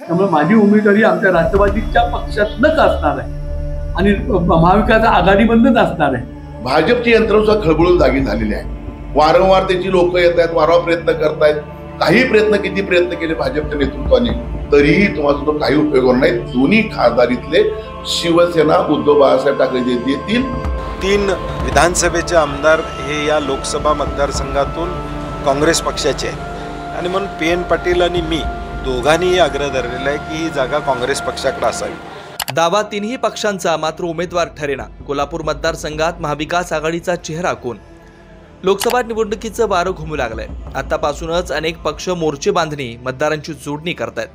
त्यामुळे माझी उमेदवारी आमच्या राष्ट्रवादीच्या पक्षातनंच असणार आहे आणि महाविकास आघाडीमधूनच असणार आहे। भाजपची यंत्रणा खळबळून जागी झालेली आहे। वारंवार त्याची लोक येत आहेत, वारंवार प्रयत्न करतायत। काही किती प्रयत्न केले भाजपच्या नेतृत्वाने, तरीही तुम्हाला तो काही उपयोग होणार नाही। दोन्ही खासदारीतले शिवसेना उद्धव बाळासाहेब ठाकरे देतील। 3 विधानसभेचे आमदार हे या लोकसभा मतदारसंघातून काँग्रेस पक्षाचे आहेत आणि म्हणून PN पाटील आणि मी दोघांनीही आग्रह धरलेला आहे की ही जागा काँग्रेस पक्षाकडे असावी। दावा तिन्ही पक्षांचा मात्र उमेदवार ठरेना। कोल्हापूर मतदारसंघात महाविकास आघाडीचा चेहरा कोण? लोकसभा निवडणुकीचं वारं घुमू लागलंय। आतापासूनच अनेक पक्ष मोर्चे बांधणी, मतदारांची जोडणी करतायत,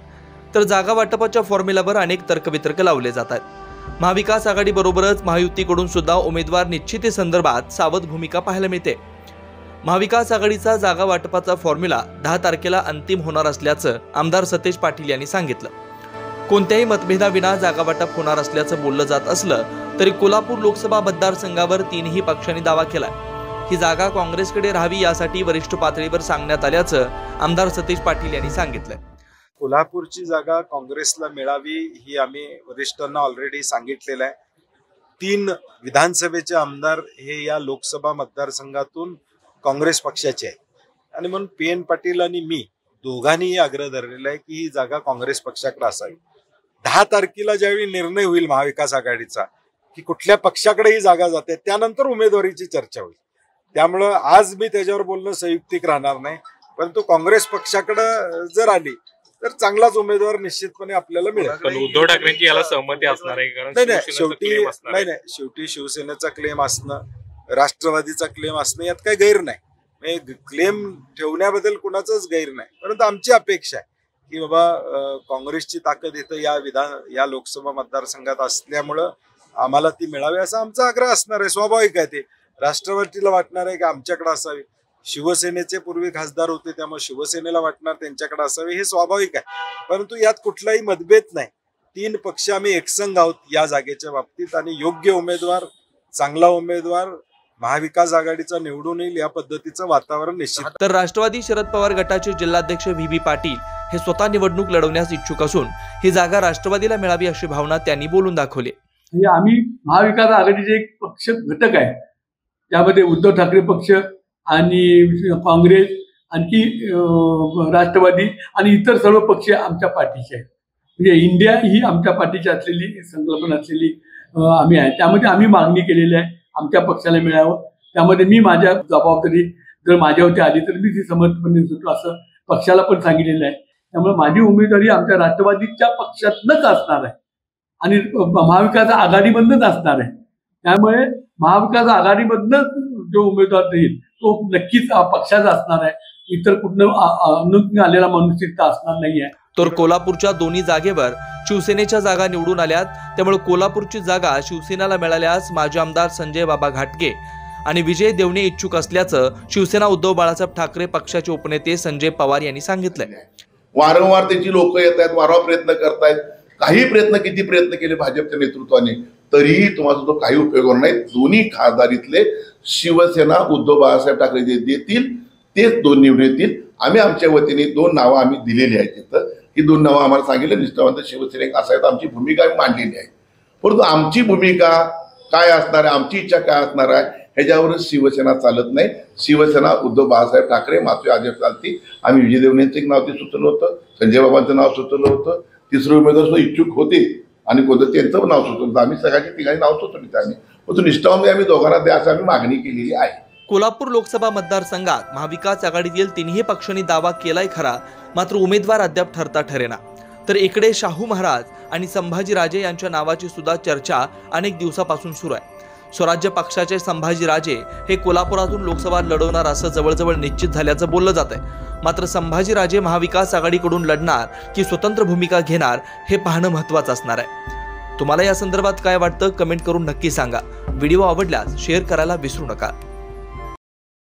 तर जागा वाटपाच्या फॉर्म्युलावर अनेक तर्कवितर्क लावले जात आहेत। महाविकास आघाडीबरोबरच महायुतीकडून सुद्धा उमेदवार निश्चितीसंदर्भात सावध भूमिका पाहायला मिळते। महाविकास आघाडीचा जागा वाटपाचा फॉर्म्युला 10 तारखेला अंतिम होणार असल्याचं आमदार सतेज पाटील यांनी सांगितलं। कोणत्याही मतभेदाविना जागा वाटप होणार असल्याचं बोललं जात असलं तरी कोल्हापूर लोकसभा मतदारसंघावर तीनही पक्षांनी दावा केलाय। ही जागा काँग्रेसकडे राहावी यासाठी वरिष्ठ पातळीवर सांगण्यात आल्याचं आमदार सतेज पाटील यांनी सांगितलंय। कोल्हापूरची जागा काँग्रेसला मिळावी ही आम्ही वरिष्ठांना ऑलरेडी सांगितलेलं आहे। 3 विधानसभेचे आमदार हे या लोकसभा मतदारसंघातून काँग्रेस पक्षाचे आहेत आणि म्हणून PN पाटील आणि मी दोघांनीही आग्रह धरलेला आहे की ही जागा काँग्रेस पक्षाकडे असावी। 10 तारखेला ज्यावेळी निर्णय होईल महाविकास आघाडीचा की कुठल्या पक्षाकडे ही जागा जाते, त्यानंतर उमेदवारीची चर्चा होईल। त्यामुळं आज मी त्याच्यावर बोलणं संयुक्तिक राहणार नाही, परंतु काँग्रेस पक्षाकडे जर आली तर चांगलाच उमेदवार निश्चितपणे आपल्याला मिळेल। पण उद्धव ठाकरेंची याला सहमती असणार आहे? कारण शेवटी शिवसेनेचा क्लेम असणं, राष्ट्रवादीचा क्लेम असणं यात काही गैर नाही। क्लेम ठेवण्याबद्दल कुणाचंच गैर नाही, परंतु आमची अपेक्षा आहे की बाबा काँग्रेसची ताकद इथं या लोकसभा मतदारसंघात असल्यामुळं आम्हाला ती मिळावी असा आमचा आग्रह असणार आहे। स्वाभाविक आहे, ते राष्ट्रवादीला वाटणार आहे की आमच्याकडे असावी। शिवसेनेचे पूर्वी खासदार होते त्यामुळे शिवसेनेला वाटणार त्यांच्याकडे असावे, हे स्वाभाविक आहे। परंतु यात कुठलाही मतभेद नाही। 3 पक्ष आम्ही एकसंघ आहोत या जागेच्या बाबतीत आणि योग्य उमेदवार, चांगला उमेदवार महाविकास आघाडीचा निवडून येईल या पद्धतीचं वातावरण निश्चित। तर राष्ट्रवादी शरद पवार गटाचे जिल्हाध्यक्ष VB पाटील हे स्वतः निवडणूक लढवण्यास इच्छुक असून ही जागा राष्ट्रवादीला मिळावी अशी भावना त्यांनी बोलून दाखवली। म्हणजे आम्ही महाविकास आघाडीचे एक पक्ष घटक आहे, त्यामध्ये उद्धव ठाकरे पक्ष आणि काँग्रेस, आणखी राष्ट्रवादी आणि इतर सर्व पक्ष आमच्या पाठीचे आहेत। म्हणजे इंडिया ही आमच्या पाठीची असलेली संकल्पना असलेली आम्ही आहे। त्यामध्ये आम्ही मागणी केलेली आहे आमच्या पक्षाला मिळावं। त्यामध्ये मी माझ्या जबाबदारी जर माझ्यावरती आली तर मी ती समर्थपणे सुटलो असं पक्षाला पण सांगितलेलं आहे। त्यामुळे माझी उमेदवारी आमच्या राष्ट्रवादीच्या पक्षातनंच असणार आहे आणि महाविकास आघाडीमधूनच असणार आहे। त्यामुळे महाविकास आघाडीमधनं जो उमेदवार येईल तो नक्कीच पक्षाचा असणार आहे, इतर कुठनं आलेला माणूस तिथं असणार नाही आहे। तर कोल्हापूरच्या दोन्ही जागेवर शिवसेनेच्या जागा निवडून आल्यात, त्यामुळे कोल्हापूरची जागा शिवसेनेला मिळाल्यास माजी आमदार संजय बाबा घाटगे आणि विजय देवणे इच्छुक असल्याचं शिवसेना उद्धव बाळासाहेब ठाकरे पक्षाचे उपनेते संजय पवार यांनी सांगितलंय। वारंवार त्याची लोक येत आहेत, वारंवार प्रयत्न करतायत। काही किती प्रयत्न केले भाजपच्या नेतृत्वाने, तरीही तुम्हाला तो काही उपयोग होणार नाही। दोन्ही खासदारीतले शिवसेना उद्धव बाळासाहेब ठाकरे देतील, तेच 2 निवडून येतील। आम्ही आमच्या वतीने 2 नावं आम्ही दिलेली आहेत तिथं, ही 2 नावं आम्हाला सांगितलं निष्ठावंत शिवसैनिक असावेत, आमची भूमिका आम्ही मांडलेली आहे। परंतु आमची भूमिका काय असणार आहे, आमची इच्छा काय असणार आहे ह्याच्यावरच शिवसेना चालत नाही। शिवसेना उद्धव बाळासाहेब ठाकरे मात्र आदेश चालती। आम्ही विजय देवणेंचं एक नाव ते सुचवलं होतं, संजय बाबांचं नाव सुचवलं होतं, 3रे उमेदवार सुद्धा इच्छुक होते आणि कोणतं त्यांचं नाव सुचवलं। आम्ही सगळ्यांची 3 नाव सुचवली आम्ही, परंतु निष्ठावंत आम्ही दोघांना द्या असं आम्ही मागणी केलेली आहे। कोल्हापूर लोकसभा मतदारसंघात महाविकास आघाडीतील तिन्ही पक्षांनी दावा केलाय खरा, मात्र उमेदवार अद्याप ठरता ठरेना। तर इकडे शाहू महाराज आणि संभाजीराजे यांच्या नावाची सुद्धा चर्चा अनेक दिवसापासून सुरू आहे। स्वराज्य पक्षाचे संभाजीराजे हे कोल्हापुरातून लोकसभा लढवणार असं जवळजवळ निश्चित झाल्याचं बोललं जात आहे। मात्र संभाजीराजे महाविकास आघाडीकडून लढणार की स्वतंत्र भूमिका घेणार हे पाहणं महत्त्वाचं असणार आहे। तुम्हाला या संदर्भात काय वाटतं कमेंट करून नक्की सांगा। व्हिडिओ आवडल्यास शेअर करायला विसरू नका।